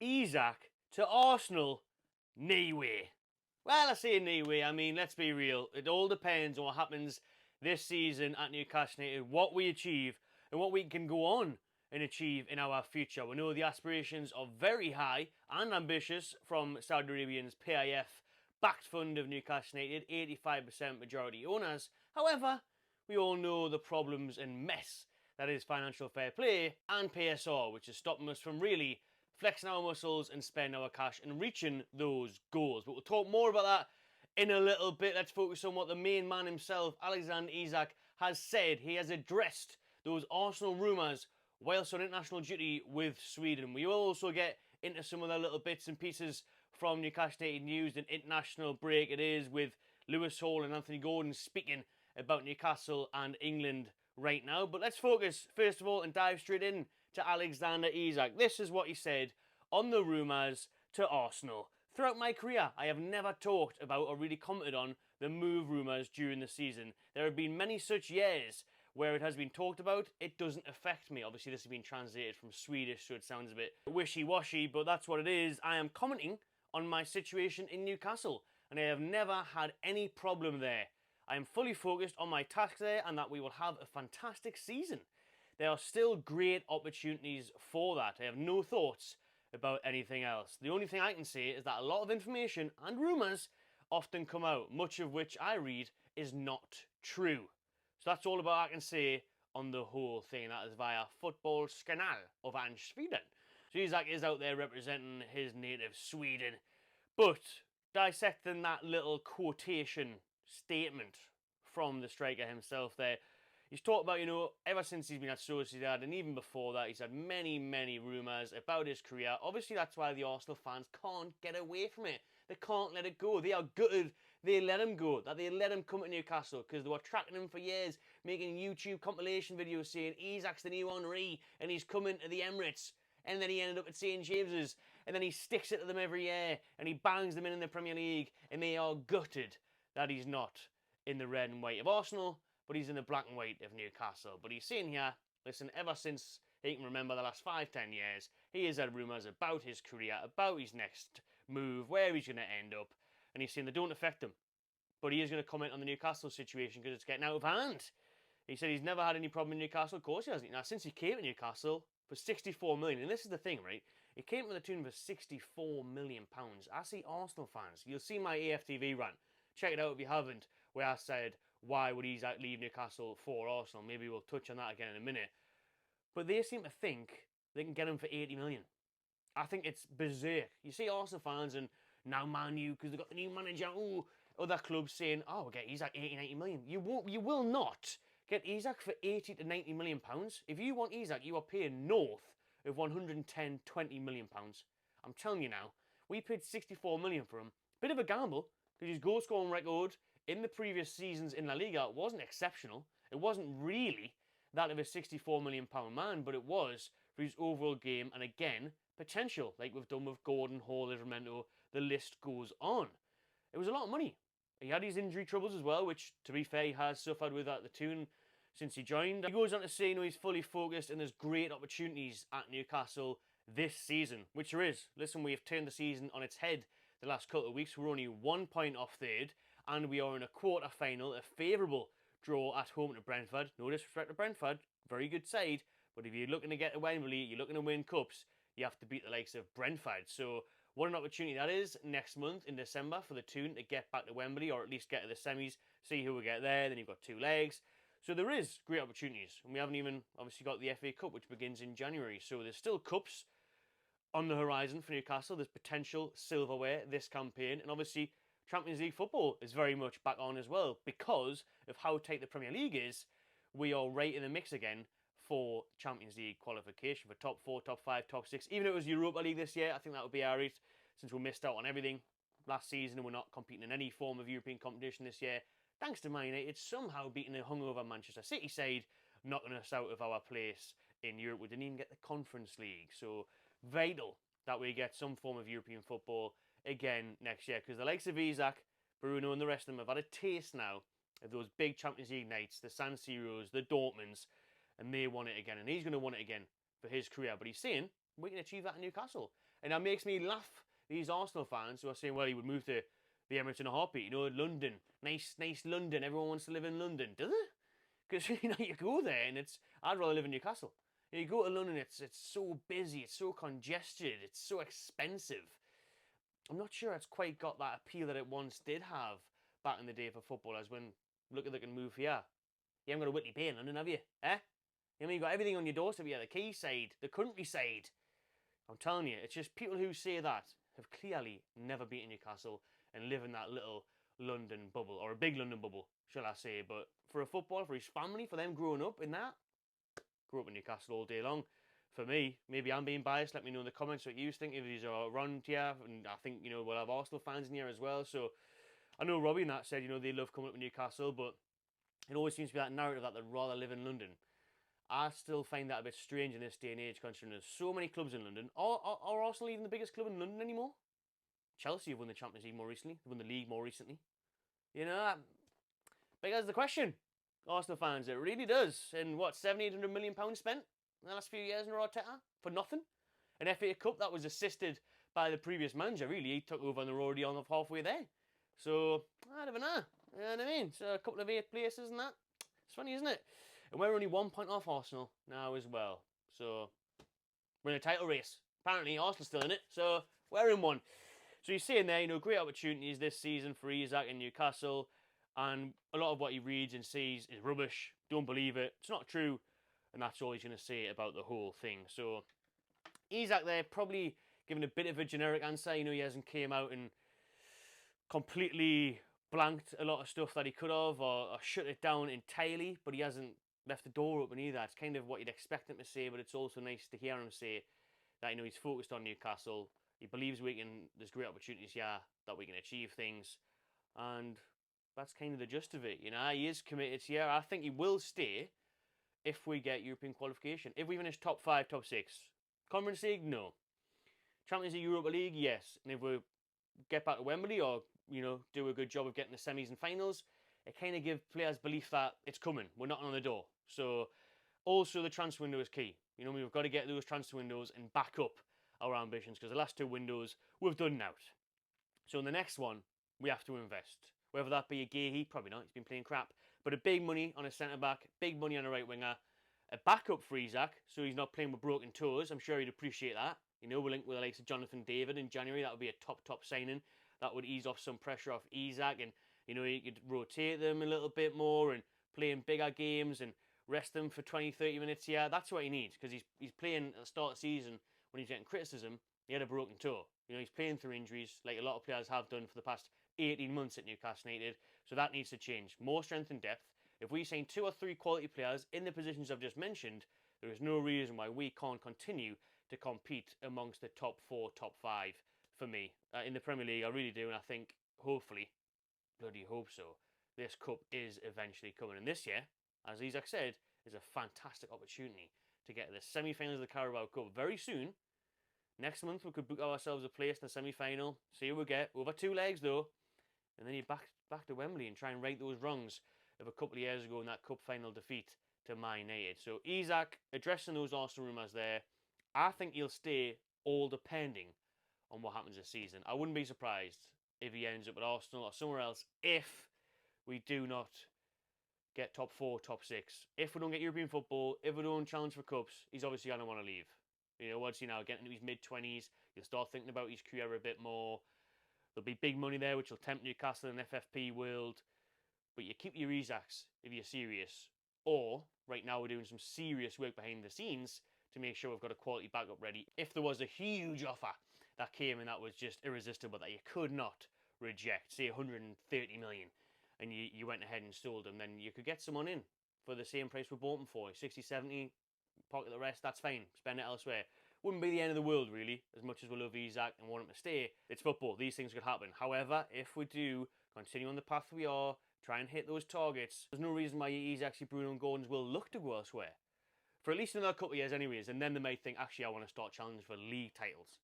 Isak to Arsenal, no way. Well, I say no way. I mean, let's be real. It all depends on what happens this season at Newcastle United, what we achieve, and what we can go on and achieve in our future. We know the aspirations are very high and ambitious from Saudi Arabian's PIF backed fund of Newcastle United, 85% majority owners. However, we all know the problems and mess that is financial fair play and PSR, which is stopping us from really flexing our muscles and spending our cash and reaching those goals. But we'll talk more about that in a little bit. Let's focus on what the main man himself, Alexander Isak, has said. He has addressed those Arsenal rumours whilst on international duty with Sweden. We will also get into some of the little bits and pieces from Newcastle United news. An international break it is, with Lewis Hall and Anthony Gordon speaking about Newcastle and England right now. But let's focus first of all and dive straight in to Alexander Isak. This is what he said on the rumours to Arsenal. Throughout my career, I have never talked about or really commented on the move rumours during the season. There have been many such years where it has been talked about. It doesn't affect me. Obviously, this has been translated from Swedish, so it sounds a bit wishy-washy, but that's what it is. I am commenting on my situation in Newcastle, and I have never had any problem there. I am fully focused on my task there and that we will have a fantastic season. There are still great opportunities for that. I have no thoughts about anything else. The only thing I can say is that a lot of information and rumours often come out, much of which I read is not true. So that's all about I can say on the whole thing. That is via Fotbollskanal of Sweden. So Isak is out there representing his native Sweden. But dissecting that little quotation statement from the striker himself there, he's talked about, ever since he's been at Sociedad, and even before that, he's had many, many rumours about his career. Obviously, that's why the Arsenal fans can't get away from it. They can't let it go. They are gutted they let him go, that they let him come to Newcastle, because they were tracking him for years, making YouTube compilation videos saying Isak's the new Henry, and he's coming to the Emirates. And then he ended up at St James's, and then he sticks it to them every year, and he bangs them in the Premier League, and they are gutted that he's not in the red and white of Arsenal, but he's in the black and white of Newcastle. But he's saying here, listen, ever since he can remember the last 5-10 years, he has had rumours about his career, about his next move, where he's going to end up, and he's saying they don't affect him. But he is going to comment on the Newcastle situation because it's getting out of hand. He said he's never had any problem in Newcastle. Of course he hasn't. Now, since he came to Newcastle for 64 million, and this is the thing, right? He came to the tune for 64 million pounds. I see Arsenal fans. You'll see my AFTV rant. Check it out if you haven't, where I said, why would Isak leave Newcastle for Arsenal? Maybe we'll touch on that again in a minute. But they seem to think they can get him for 80 million. I think it's berserk. You see Arsenal fans and now Man U, because they've got the new manager, other clubs saying, oh, we'll get Isak 80, 90 million. You will not get Isak for 80 to 90 million pounds. If you want Isak, you are paying north of 110, 20 million pounds. I'm telling you now, we paid 64 million for him. Bit of a gamble, because his goal scoring record in the previous seasons in La Liga wasn't exceptional. It wasn't really that of a 64 million pound man, but it was for his overall game, and again, potential, like we've done with Gordon, Hall, Livramento, the list goes on. It was a lot of money. He had his injury troubles as well, which, to be fair, he has suffered with at the tune since he joined. He goes on to say, he's fully focused and there's great opportunities at Newcastle this season, which there is. Listen, we have turned the season on its head the last couple of weeks. We're only 1 point off third, and we are in a quarter-final, a favourable draw at home to Brentford. No disrespect to Brentford, very good side, but if you're looking to get to Wembley, you're looking to win cups, you have to beat the likes of Brentford. So what an opportunity that is next month in December for the Toon to get back to Wembley, or at least get to the semis, see who we get there. Then you've got 2 legs. So there is great opportunities. And we haven't even obviously got the FA Cup, which begins in January. So there's still cups on the horizon for Newcastle. There's potential silverware this campaign. And obviously Champions League football is very much back on as well, because of how tight the Premier League is. We are right in the mix again for Champions League qualification for top 4, top 5, top 6. Even if it was Europa League this year, I think that would be alright, since we missed out on everything last season and we're not competing in any form of European competition this year. Thanks to Man United somehow beating a hungover Manchester City side, knocking us out of our place in Europe. We didn't even get the Conference League. So vital that we get some form of European football again next year, because the likes of Isak, Bruno and the rest of them have had a taste now of those big Champions League nights, the San Siros, the Dortmunds, and they want it again, and he's going to want it again for his career. But he's saying we can achieve that in Newcastle. And that makes me laugh, these Arsenal fans who are saying, well, he would move to the Emirates in a heartbeat. You know, London. Nice London. Everyone wants to live in London. Does it? Because, you know, you go there and I'd rather live in Newcastle. You go to London, it's so busy, it's so congested, it's so expensive. I'm not sure it's quite got that appeal that it once did have back in the day for footballers when, look at they can move here. You haven't got a Whitley Bay in London, have you? Eh? I mean, you've got everything on your doorstep. You got the quayside, the countryside. I'm telling you, it's just people who say that have clearly never been to Newcastle and live in that little London bubble, or a big London bubble, shall I say. But for a footballer, for his family, for them growing up in that, grew up in Newcastle all day long. For me, maybe I'm being biased. Let me know in the comments what you think, if these are around here. And I think, you know, we'll have Arsenal fans in here as well. So I know Robbie and that said, you know, they love coming up to Newcastle, but it always seems to be that narrative that they'd rather live in London. I still find that a bit strange in this day and age, considering there's so many clubs in London. Are Arsenal even the biggest club in London anymore? Chelsea have won the Champions League more recently. They've won the league more recently. You know, big as the question, Arsenal fans. It really does. And what, £700-800 million spent in the last few years in Arteta for nothing? An FA Cup that was assisted by the previous manager, really. He took over and they're already on halfway there. So, I don't know. You know what I mean? So, a couple of 8th places and that. It's funny, isn't it? And we're only 1 point off Arsenal now as well. So, we're in a title race. Apparently, Arsenal's still in it. So, we're in one. So, you're seeing there, you know, great opportunities this season for Isak and Newcastle. And a lot of what he reads and sees is rubbish. Don't believe it. It's not true. And that's all he's going to say about the whole thing. So, Isak there probably giving a bit of a generic answer. You know, he hasn't came out and completely blanked a lot of stuff that he could have, or shut it down entirely, but he hasn't left the door open either. It's kind of what you'd expect him to say, but it's also nice to hear him say that, you know, he's focused on Newcastle. He believes there's great opportunities here, that we can achieve things, and that's kind of the gist of it. You know, he is committed here. I think he will stay if we get European qualification. If we finish top 5, top 6. Conference League, no. Champions League, Europa League, yes. And if we get back to Wembley, or, you know, do a good job of getting the semis and finals, it kind of gives players belief that it's coming. We're knocking on the door. So, also the transfer window is key. You know, we've got to get those transfer windows and back up our ambitions, because the last 2 windows we've done out. So in the next one, we have to invest. Whether that be a Gahey, probably not, he's been playing crap. But a big money on a centre-back, big money on a right winger, a backup for Isak, so he's not playing with broken toes. I'm sure he'd appreciate that. You know, we're linked with the likes of Jonathan David in January. That would be a top signing. That would ease off some pressure off Isak, and, you know, you could rotate them a little bit more and play in bigger games and rest them for 20-30 minutes. Yeah, that's what he needs, because he's playing at the start of the season when he's getting criticism. He had a broken toe. You know, he's playing through injuries like a lot of players have done for the past 18 months at Newcastle United. So that needs to change. More strength and depth. If we sign 2 or 3 quality players in the positions I've just mentioned, there is no reason why we can't continue to compete amongst the top 4, top 5 for me. In the Premier League, I really do. And I think, hopefully, bloody hope so, this cup is eventually coming. And this year, as Isak said, is a fantastic opportunity to get to the semi-finals of the Carabao Cup very soon. Next month, we could book ourselves a place in the semi-final. See who we get. Over 2 legs, though. And then you back to Wembley and try and right those wrongs of a couple of years ago in that cup final defeat to Man United. So Isak, addressing those Arsenal rumours there, I think he'll stay, all depending on what happens this season. I wouldn't be surprised if he ends up at Arsenal or somewhere else if we do not get top 4, top 6. If we don't get European football, if we don't challenge for cups, he's obviously going to want to leave. You know, once, you know, getting into his mid-20s, he'll start thinking about his career a bit more. There'll be big money there, which will tempt Newcastle in FFP world. But you keep your Isaks if you're serious. Or, right now, we're doing some serious work behind the scenes to make sure we've got a quality backup ready. If there was a huge offer that came and that was just irresistible, that you could not reject, say 130 million, and you went ahead and sold them, then you could get someone in for the same price we bought them for. 60, 70, pocket the rest, that's fine. Spend it elsewhere. Wouldn't be the end of the world, really, as much as we love Isak and want him to stay. It's football. These things could happen. However, if we do continue on the path we are, try and hit those targets, there's no reason why Isak, Bruno and Gordons will look to go elsewhere. For at least another couple of years anyways, and then they might think, actually, I want to start challenging for league titles.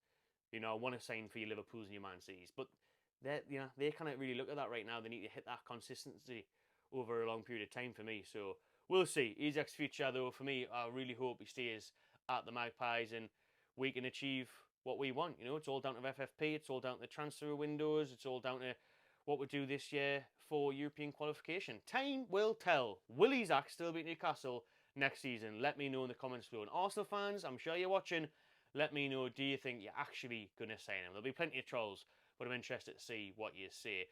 You know, I want to sign for your Liverpools and your Man Cities. But you know, they can't really look at that right now. They need to hit that consistency over a long period of time for me. So we'll see. Isak's future, though, for me, I really hope he stays at the Magpies and we can achieve what we want. You know, it's all down to FFP, it's all down to the transfer windows, it's all down to what we do this year for European qualification. Time will tell. Will Isak still beat Newcastle next season? Let me know in the comments below. And Arsenal fans, I'm sure you're watching, let me know, do you think you're actually going to sign him? There'll be plenty of trolls, but I'm interested to see what you say.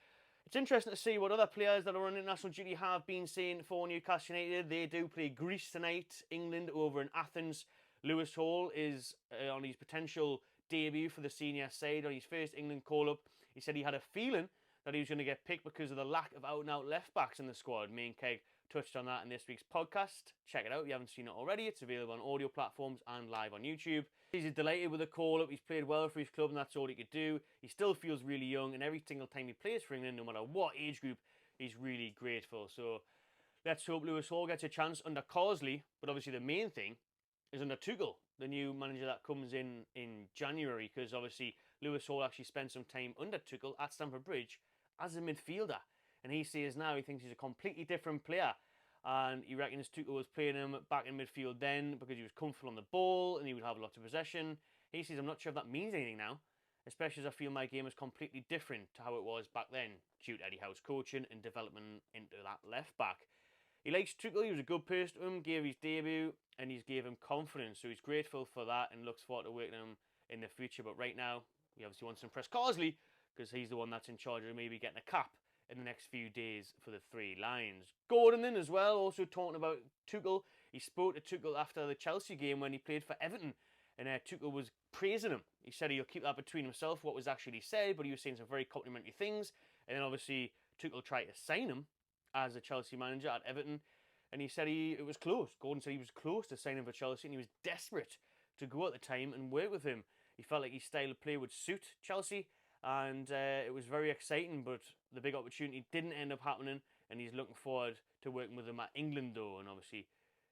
It's interesting to see what other players that are on international duty have been saying for Newcastle United. They do play Greece tonight, England over in Athens. Lewis Hall is on his potential debut for the senior side, on his first England call-up. He said he had a feeling that he was going to get picked because of the lack of out-and-out left-backs in the squad. Me and Keg touched on that in this week's podcast. Check it out if you haven't seen it already. It's available on audio platforms and live on YouTube. He's delighted with the call-up. He's played well for his club, and that's all he could do. He still feels really young, and every single time he plays for England, no matter what age group, he's really grateful. So let's hope Lewis Hall gets a chance under Carsley. But obviously the main thing is under Tuchel, the new manager that comes in January, because obviously Lewis Hall actually spent some time under Tuchel at Stamford Bridge as a midfielder. And he says now he thinks he's a completely different player. And he reckons Tuchel was playing him back in midfield then because he was comfortable on the ball and he would have lots of possession. He says, I'm not sure if that means anything now, especially as I feel my game is completely different to how it was back then due to Eddie Howe's coaching and development into that left back. He likes Tuchel, he was a good person to him, gave his debut and he's gave him confidence. So he's grateful for that and looks forward to working with him in the future. But right now, he obviously wants to impress Carsley because he's the one that's in charge of maybe getting a cap in the next few days for the Three Lions. Gordon then as well, also talking about Tuchel. He spoke to Tuchel after the Chelsea game when he played for Everton, and Tuchel was praising him. He said he'll keep that between himself, what was actually said, but he was saying some very complimentary things. And then obviously Tuchel tried to sign him as a Chelsea manager at Everton, and he said it was close. Gordon said he was close to signing for Chelsea, and he was desperate to go at the time and work with him. He felt like his style of play would suit Chelsea, and it was very exciting, but the big opportunity didn't end up happening, and he's looking forward to working with him at England though, and obviously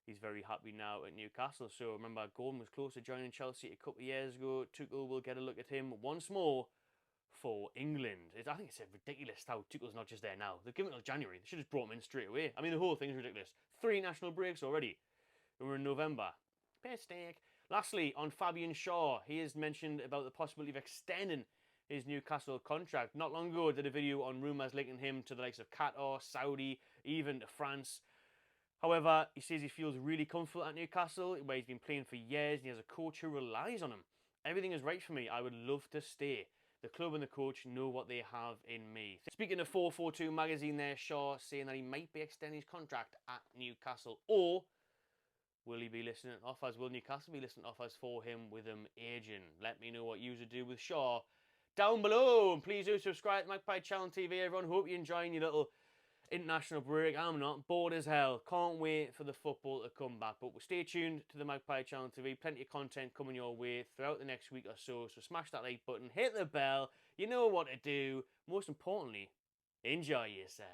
he's very happy now at Newcastle. So remember, Gordon was close to joining Chelsea a couple of years ago. Tuchel will get a look at him once more for England. I think it's ridiculous how Tuchel's not just there now. They've given it till January. They should have just brought him in straight away. I mean, the whole thing's ridiculous. 3 national breaks already. And we're in November. Mistake. Lastly, on Fabian Schar, he has mentioned about the possibility of extending his Newcastle contract. Not long ago, I did a video on rumours linking him to the likes of Qatar, Saudi, even to France. However, he says he feels really comfortable at Newcastle, where he's been playing for years, and he has a coach who relies on him. Everything is right for me. I would love to stay. The club and the coach know what they have in me. Speaking of 442 magazine there, Shaw saying that he might be extending his contract at Newcastle. Or will he be listening offers? Will Newcastle be listening offers for him with him aging? Let me know what you would do with Shaw down below. And please do subscribe to Magpie Channel TV, everyone. Hope you're enjoying your little international break. I'm not. Bored as hell. Can't wait for the football to come back. But stay tuned to the Magpie Channel TV. Plenty of content coming your way throughout the next week or so. So smash that like button. Hit the bell. You know what to do. Most importantly, enjoy yourself.